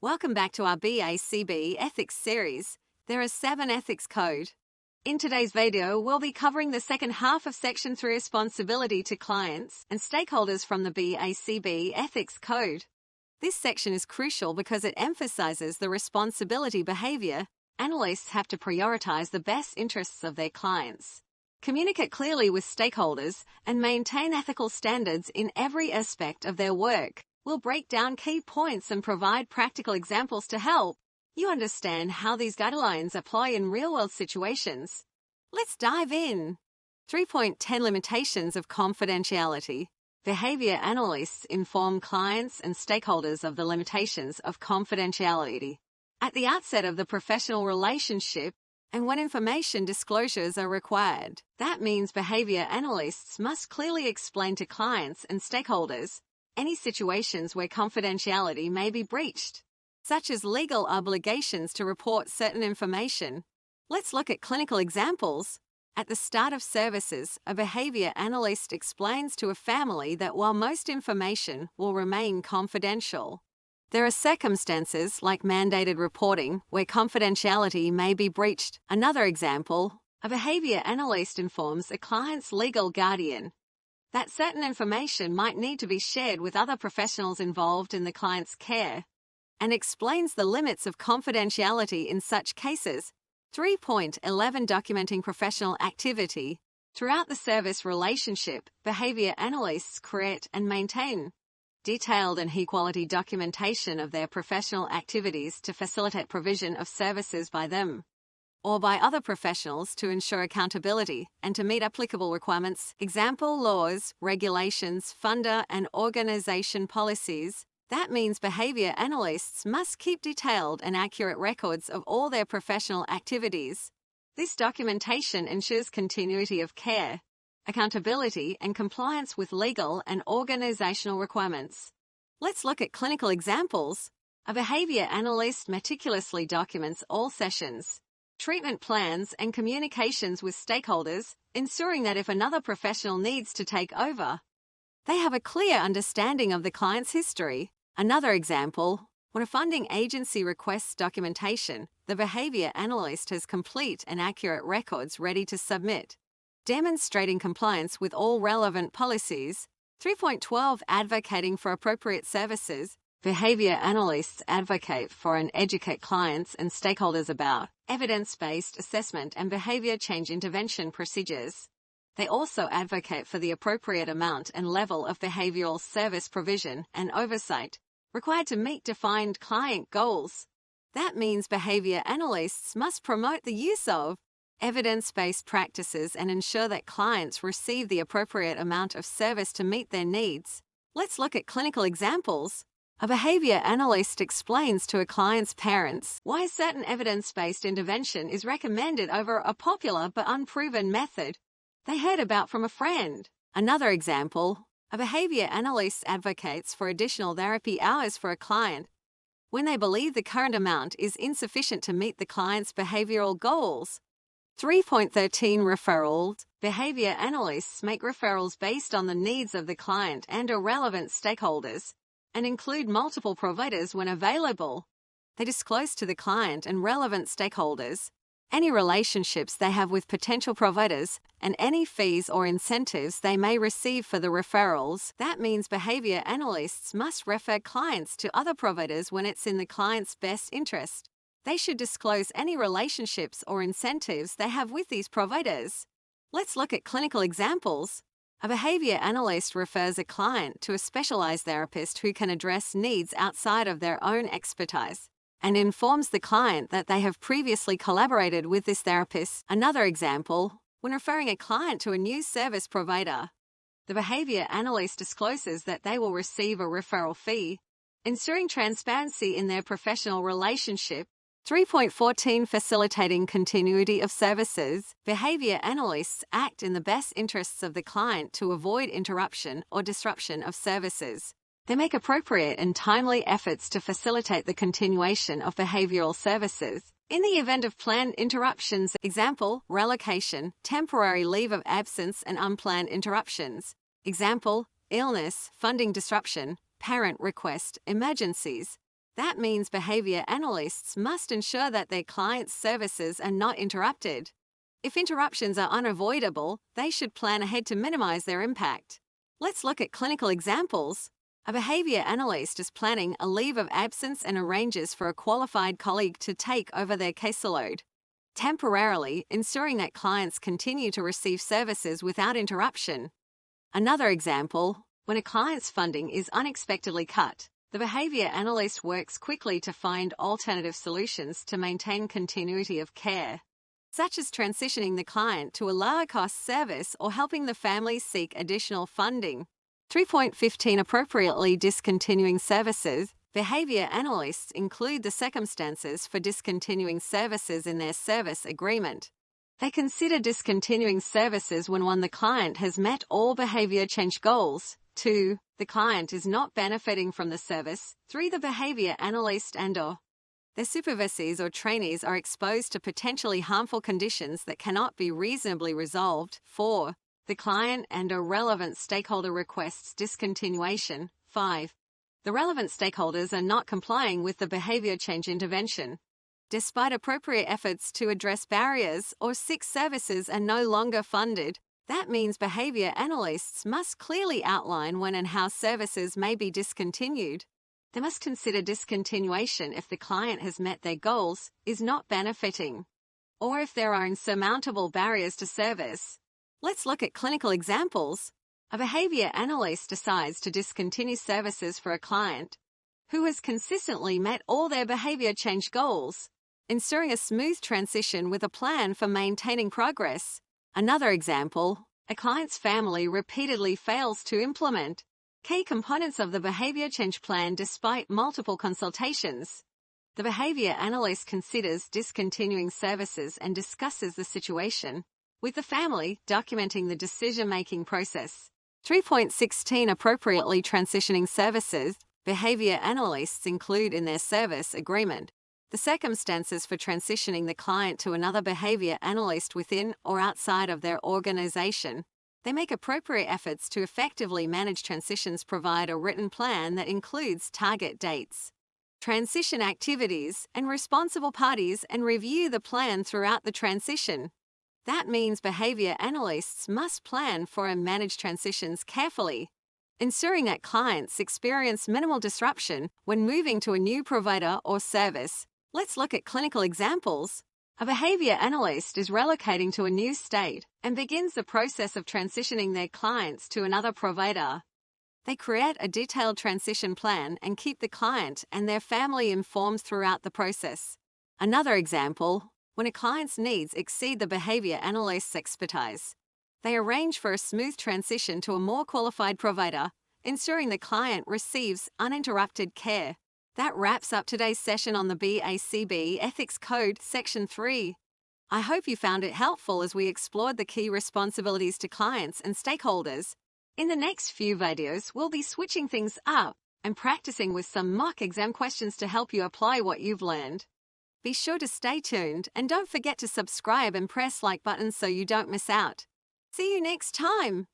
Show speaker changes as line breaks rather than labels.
Welcome back to our BACB Ethics series. There are 7 ethics code. In today's video, we'll be covering the second half of Section 3 responsibility to clients and stakeholders from the BACB Ethics Code. This section is crucial because it emphasizes the responsibility behavior. Analysts have to prioritize the best interests of their clients, communicate clearly with stakeholders, and maintain ethical standards in every aspect of their work. We'll break down key points and provide practical examples to help you understand how these guidelines apply in real-world situations. Let's dive in. 3.10 Limitations of confidentiality. Behavior analysts inform clients and stakeholders of the limitations of confidentiality at the outset of the professional relationship and when information disclosures are required. That means behavior analysts must clearly explain to clients and stakeholders any situations where confidentiality may be breached, such as legal obligations to report certain information. Let's look at clinical examples. At the start of services, a behavior analyst explains to a family that while most information will remain confidential, there are circumstances like mandated reporting where confidentiality may be breached. Another example, a behavior analyst informs a client's legal guardian that certain information might need to be shared with other professionals involved in the client's care and explains the limits of confidentiality in such cases. 3.11 Documenting professional activity. Throughout the service relationship, behavior analysts create and maintain detailed and high-quality documentation of their professional activities to facilitate provision of services by them or by other professionals to ensure accountability and to meet applicable requirements. Example: laws, regulations, funder and organization policies. That means behavior analysts must keep detailed and accurate records of all their professional activities. This documentation ensures continuity of care, accountability, and compliance with legal and organizational requirements. Let's look at clinical examples. A behavior analyst meticulously documents all sessions, treatment plans, and communications with stakeholders, ensuring that if another professional needs to take over, they have a clear understanding of the client's history. Another example, when a funding agency requests documentation, the behavior analyst has complete and accurate records ready to submit, demonstrating compliance with all relevant policies. 3.12 Advocating for appropriate services. Behavior analysts advocate for and educate clients and stakeholders about evidence-based assessment and behavior change intervention procedures. They also advocate for the appropriate amount and level of behavioral service provision and oversight required to meet defined client goals. That means behavior analysts must promote the use of evidence-based practices and ensure that clients receive the appropriate amount of service to meet their needs. Let's look at clinical examples. A behavior analyst explains to a client's parents why certain evidence-based intervention is recommended over a popular but unproven method they heard about from a friend. Another example, a behavior analyst advocates for additional therapy hours for a client when they believe the current amount is insufficient to meet the client's behavioral goals. 3.13 Referrals. Behavior analysts make referrals based on the needs of the client and/or relevant stakeholders and include multiple providers when available. They disclose to the client and relevant stakeholders any relationships they have with potential providers and any fees or incentives they may receive for the referrals. That means behavior analysts must refer clients to other providers when it's in the client's best interest. They should disclose any relationships or incentives they have with these providers. Let's look at clinical examples. A behavior analyst refers a client to a specialized therapist who can address needs outside of their own expertise and informs the client that they have previously collaborated with this therapist. Another example, when referring a client to a new service provider, the behavior analyst discloses that they will receive a referral fee, ensuring transparency in their professional relationship. 3.14 Facilitating continuity of services. Behavior analysts act in the best interests of the client to avoid interruption or disruption of services. They make appropriate and timely efforts to facilitate the continuation of behavioral services in the event of planned interruptions. Example, relocation, temporary leave of absence and unplanned interruptions. Example, illness, funding disruption, parent request, emergencies. That means behavior analysts must ensure that their clients' services are not interrupted. If interruptions are unavoidable, they should plan ahead to minimize their impact. Let's look at clinical examples. A behavior analyst is planning a leave of absence and arranges for a qualified colleague to take over their caseload, temporarily ensuring that clients continue to receive services without interruption. Another example, when a client's funding is unexpectedly cut, the behavior analyst works quickly to find alternative solutions to maintain continuity of care, such as transitioning the client to a lower-cost service or helping the family seek additional funding. 3.15 Appropriately discontinuing services. Behavior analysts include the circumstances for discontinuing services in their service agreement. They consider discontinuing services when 1. The client has met all behavior change goals, 2. The client is not benefiting from the service, 3. The behavior analyst and/or their supervisors or trainees are exposed to potentially harmful conditions that cannot be reasonably resolved, 4. The client and/or relevant stakeholder requests discontinuation, 5. The relevant stakeholders are not complying with the behavior change intervention. Despite appropriate efforts to address barriers or 6 services are no longer funded, that means behavior analysts must clearly outline when and how services may be discontinued. They must consider discontinuation if the client has met their goals, is not benefiting, or if there are insurmountable barriers to service. Let's look at clinical examples. A behavior analyst decides to discontinue services for a client who has consistently met all their behavior change goals, ensuring a smooth transition with a plan for maintaining progress. Another example, a client's family repeatedly fails to implement key components of the behavior change plan despite multiple consultations. The behavior analyst considers discontinuing services and discusses the situation with the family, documenting the decision-making process. 3.16 Appropriately transitioning services. Behavior analysts include in their service agreement the circumstances for transitioning the client to another behavior analyst within or outside of their organization. They make appropriate efforts to effectively manage transitions, provide a written plan that includes target dates, transition activities, and responsible parties, and review the plan throughout the transition. That means behavior analysts must plan for and manage transitions carefully, ensuring that clients experience minimal disruption when moving to a new provider or service. Let's look at clinical examples. A behavior analyst is relocating to a new state and begins the process of transitioning their clients to another provider. They create a detailed transition plan and keep the client and their family informed throughout the process. Another example, when a client's needs exceed the behavior analyst's expertise, they arrange for a smooth transition to a more qualified provider, ensuring the client receives uninterrupted care. That wraps up today's session on the BACB Ethics Code, Section 3. I hope you found it helpful as we explored the key responsibilities to clients and stakeholders. In the next few videos, we'll be switching things up and practicing with some mock exam questions to help you apply what you've learned. Be sure to stay tuned and don't forget to subscribe and press like button so you don't miss out. See you next time!